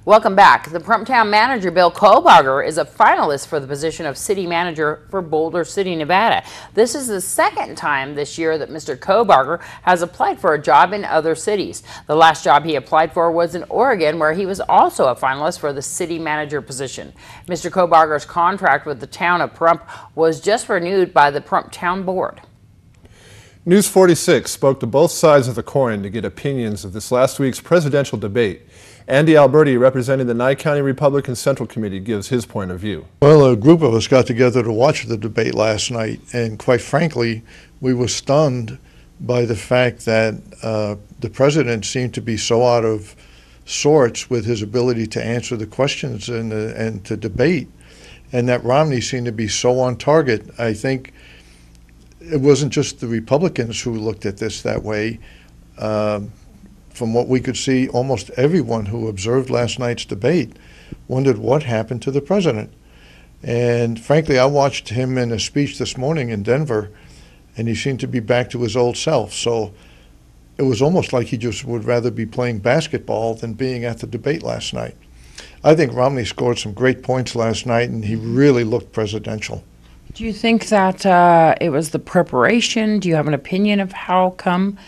Welcome back. The Prumptown manager, Bill Kobarger, is a finalist for the position of city manager for Boulder City, Nevada. This is the second time this year that Mr. Kobarger has applied for a job in other cities. The last job he applied for was in Oregon, where he was also a finalist for the city manager position. Mr. Kobarger's contract with the town of Prump was just renewed by the Prumptown board. News 46 spoke to both sides of the coin to get opinions of this last week's presidential debate. Andy Alberti, representing the Nye County Republican Central Committee, gives his point of view. Well, a group of us got together to watch the debate last night, and quite frankly, we were stunned by the fact that the president seemed to be so out of sorts with his ability to answer the questions and to debate, and that Romney seemed to be so on target. I think it wasn't just the Republicans who looked at this that way. From what we could see, almost everyone who observed last night's debate wondered what happened to the president. And frankly, I watched him in a speech this morning in Denver, and he seemed to be back to his old self. So it was almost like he just would rather be playing basketball than being at the debate last night. I think Romney scored some great points last night, and he really looked presidential. Do you think that it was the preparation? Do you have an opinion of how come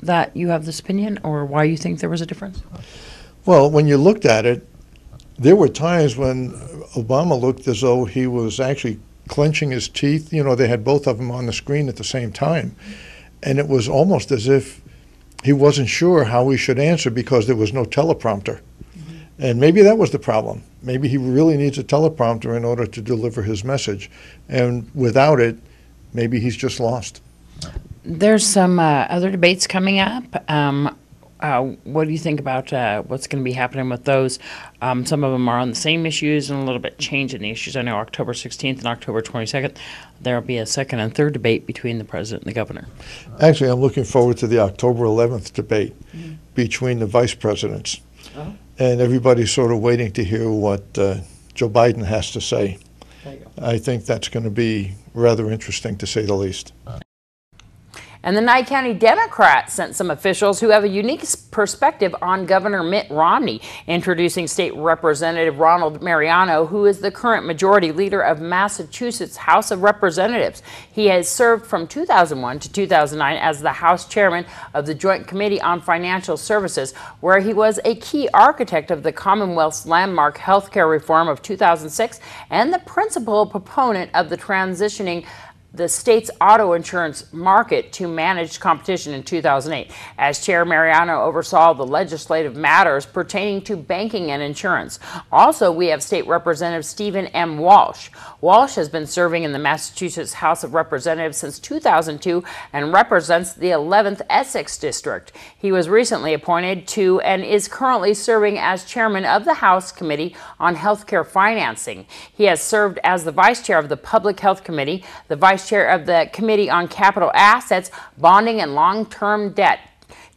that you have this opinion, or why you think there was a difference? Well, when you looked at it, there were times when Obama looked as though he was actually clenching his teeth. You know, they had both of them on the screen at the same time. And it was almost as if he wasn't sure how he should answer because there was no teleprompter. And maybe that was the problem. Maybe he really needs a teleprompter in order to deliver his message. And without it, maybe he's just lost. There's some other debates coming up. What do you think about what's going to be happening with those? Some of them are on the same issues and a little bit changing the issues. I know October 16th and October 22nd, there will be a second and third debate between the president and the governor. Actually, I'm looking forward to the October 11th debate between the vice presidents. And everybody's sort of waiting to hear what Joe Biden has to say. I think that's going to be rather interesting, to say the least. And the Nye County Democrats sent some officials who have a unique perspective on Governor Mitt Romney, introducing State Representative Ronald Mariano, who is the current majority leader of Massachusetts House of Representatives. He has served from 2001 to 2009 as the House Chairman of the Joint Committee on Financial Services, where he was a key architect of the Commonwealth's landmark health care reform of 2006 and the principal proponent of the transitioning the state's auto insurance market to managed competition in 2008. As chair, Mariano oversaw the legislative matters pertaining to banking and insurance. Also, we have State Representative Stephen M. Walsh. Walsh has been serving in the Massachusetts House of Representatives since 2002 and represents the 11th Essex District. He was recently appointed to and is currently serving as chairman of the House Committee on Healthcare Financing. He has served as the vice chair of the Public Health Committee, the vice chair of the Committee on Capital Assets, Bonding and Long-Term Debt,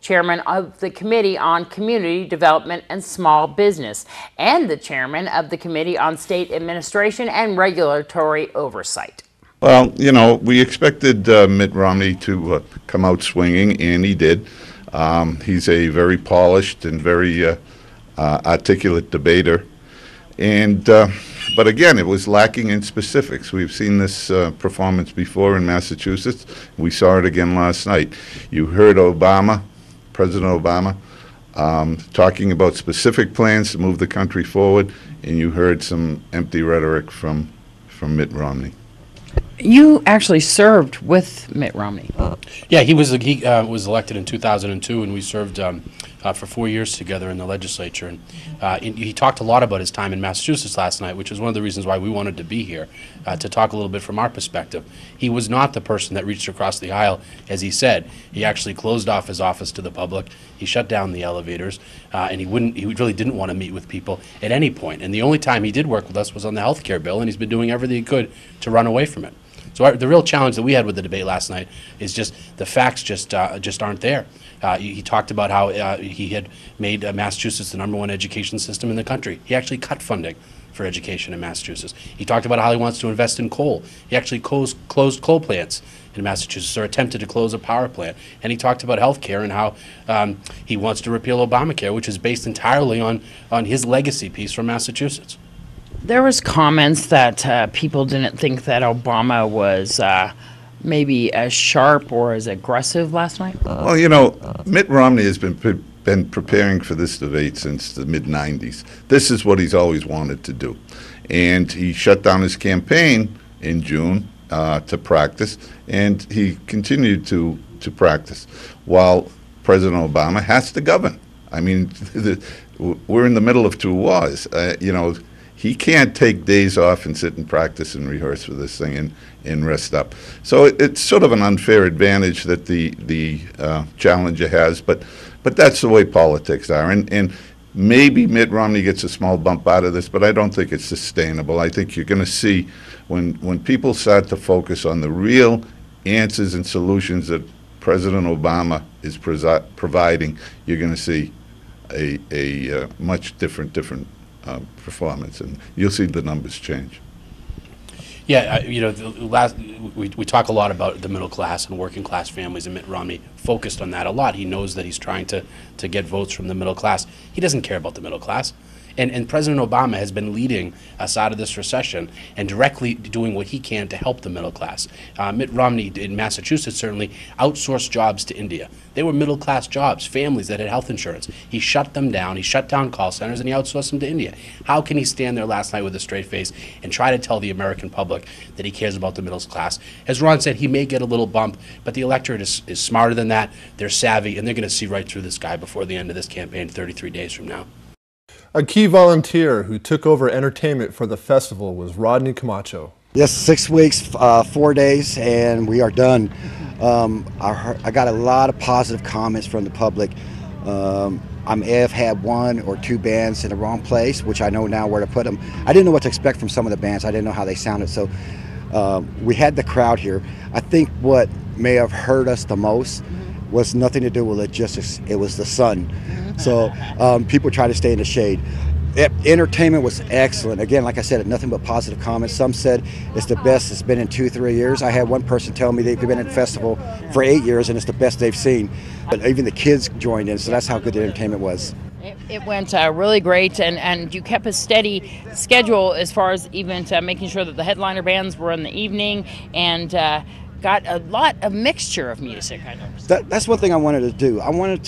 chairman of the Committee on Community Development and Small Business, and the chairman of the Committee on State Administration and Regulatory Oversight. Well, you know, we expected Mitt Romney to come out swinging, and he did. He's a very polished and very articulate debater. And but again, it was lacking in specifics. We've seen this performance before in Massachusetts. We saw it again last night. You heard Obama, President Obama, talking about specific plans to move the country forward, and you heard some empty rhetoric from Mitt Romney. You actually served with Mitt Romney. Yeah, he was elected in 2002, and we served for 4 years together in the legislature. And he talked a lot about his time in Massachusetts last night, which is one of the reasons why we wanted to be here, to talk a little bit from our perspective. He was not the person that reached across the aisle, as he said. He actually closed off his office to the public. He shut down the elevators, and he really didn't want to meet with people at any point. And the only time he did work with us was on the health care bill, and he's been doing everything he could to run away from it. So the real challenge that we had with the debate last night is just the facts just aren't there. He talked about how he had made Massachusetts the #1 education system in the country. He actually cut funding for education in Massachusetts. He talked about how he wants to invest in coal. He actually closed coal plants in Massachusetts, or attempted to close a power plant. And he talked about health care and how he wants to repeal Obamacare, which is based entirely on his legacy piece from Massachusetts. There was comments that people didn't think that Obama was maybe as sharp or as aggressive last night. Well, you know, Mitt Romney has been preparing for this debate since the mid-'90s. This is what he's always wanted to do. And he shut down his campaign in June to practice, and he continued to practice while President Obama has to govern. I mean, we're in the middle of two wars. You know, he can't take days off and sit and practice and rehearse for this thing and rest up. So it's sort of an unfair advantage that the challenger has, but that's the way politics are. And maybe Mitt Romney gets a small bump out of this, but I don't think it's sustainable. I think you're going to see when people start to focus on the real answers and solutions that President Obama is providing, you're going to see a much different performance, and you'll see the numbers change. Yeah, you know, we talk a lot about the middle class and working class families, and Mitt Romney focused on that a lot. He knows that he's trying to get votes from the middle class. He doesn't care about the middle class. And President Obama has been leading us out of this recession and directly doing what he can to help the middle class. Mitt Romney in Massachusetts certainly outsourced jobs to India. They were middle class jobs, families that had health insurance. He shut them down. He shut down call centers and he outsourced them to India. How can he stand there last night with a straight face and try to tell the American public that he cares about the middle class? As Ron said, he may get a little bump, but the electorate is smarter than that. They're savvy, and they're going to see right through this guy before the end of this campaign 33 days from now. A key volunteer who took over entertainment for the festival was Rodney Camacho. Yes, 6 weeks, 4 days, and we are done. I got a lot of positive comments from the public. I may have had 1 or 2 bands in the wrong place, which I know now where to put them. I didn't know what to expect from some of the bands. I didn't know how they sounded, so we had the crowd here. I think what may have hurt us the most was nothing to do with logistics. It was the sun. So people try to stay in the shade. Entertainment was excellent. Again, like I said, nothing but positive comments. Some said it's the best it's been in 2-3 years. I had one person tell me they've been at the festival for 8 years and it's the best they've seen. But even the kids joined in, so that's how good the entertainment was. It went really great, and you kept a steady schedule as far as even making sure that the headliner bands were in the evening, and got a lot of mixture of music. I know. That's one thing I wanted to do. I wanted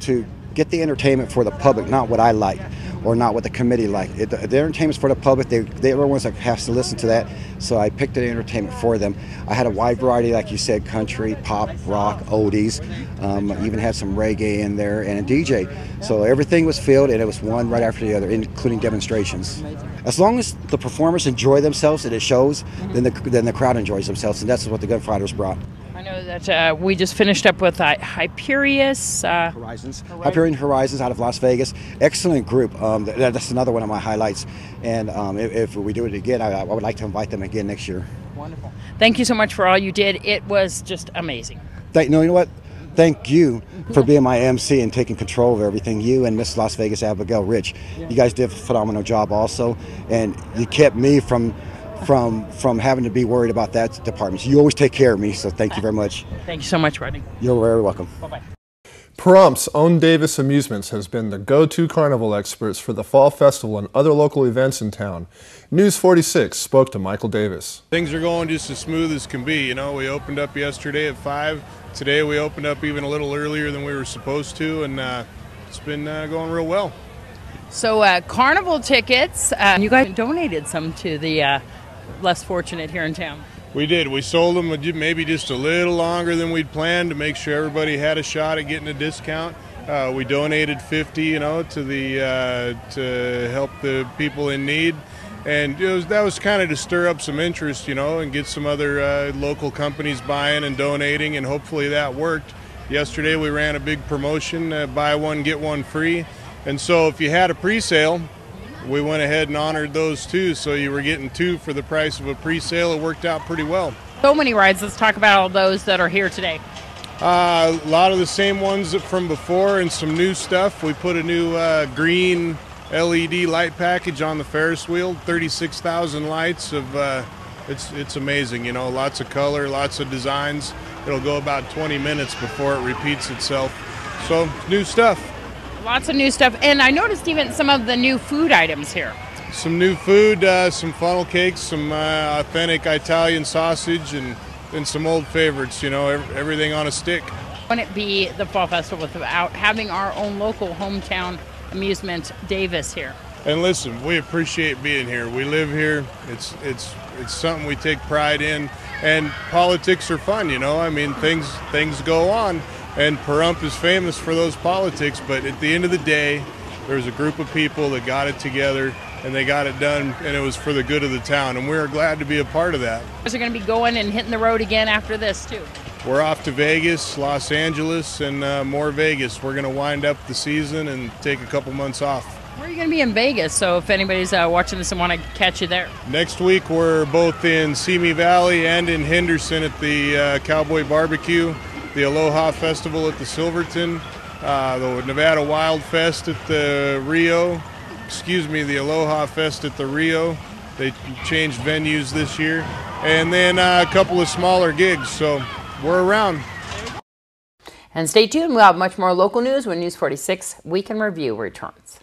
to get the entertainment for the public, not what I like or not what the committee liked. The entertainment's for the public. They are the ones that have to listen to that. So I picked the entertainment for them. I had a wide variety, like you said, country, pop, rock, oldies. I even had some reggae in there and a DJ. So everything was filled, and it was one right after the other, including demonstrations. As long as the performers enjoy themselves and it shows, then the crowd enjoys themselves, and that's what the Gunfighters brought. I know that we just finished up with Hyperion Horizons out of Las Vegas. Excellent group. That's another one of my highlights. And if we do it again, I would like to invite them again next year. Wonderful. Thank you so much for all you did. It was just amazing. You know what? Thank you for being my MC and taking control of everything. You and Miss Las Vegas Abigail Rich. You guys did a phenomenal job also. And you kept me from having to be worried about that department. You always take care of me, so thank you very much. Thank you so much, Rodney. You're very welcome. Bye-bye. Pahrumps' Own Davis Amusements has been the go-to carnival experts for the Fall Festival and other local events in town. News 46 spoke to Michael Davis. Things are going just as smooth as can be. You know, we opened up yesterday at 5. Today we opened up even a little earlier than we were supposed to, and it's been going real well. So carnival tickets, you guys donated some to the less fortunate here in town. We did. We sold them maybe just a little longer than we'd planned to make sure everybody had a shot at getting a discount. We donated 50, you know, to help the people in need, and that was kind of to stir up some interest, you know, and get some other local companies buying and donating, and hopefully that worked. Yesterday we ran a big promotion, buy one get one free, and so if you had a pre-sale, we went ahead and honored those too, so you were getting 2 for the price of a pre-sale. It worked out pretty well. So many rides. Let's talk about all those that are here today. A lot of the same ones from before and some new stuff. We put a new green LED light package on the Ferris wheel, 36,000 lights of it's amazing, you know, lots of color, lots of designs. It'll go about 20 minutes before it repeats itself. So, new stuff. Lots of new stuff. And I noticed even some of the new food items here. Some new food, some funnel cakes, some authentic Italian sausage, and some old favorites, you know, everything on a stick. Wouldn't it be the Fall Festival without having our own local hometown amusement, Davis, here? And listen, we appreciate being here. We live here. It's something we take pride in. And politics are fun, you know. I mean, things go on. And Pahrump is famous for those politics. But at the end of the day, there was a group of people that got it together, and they got it done, and it was for the good of the town. And we're glad to be a part of that. Are going to be going and hitting the road again after this, too? We're off to Vegas, Los Angeles, and more Vegas. We're going to wind up the season and take a couple months off. Where are you going to be in Vegas? So if anybody's watching this and want to catch you there. Next week, we're both in Simi Valley and in Henderson at the Cowboy Barbecue, the Aloha Festival at the Silverton, the Nevada Wild Fest at the Rio. The Aloha Fest at the Rio. They changed venues this year. And then a couple of smaller gigs, so we're around. And stay tuned, we'll have much more local news when News 46 Week in Review returns.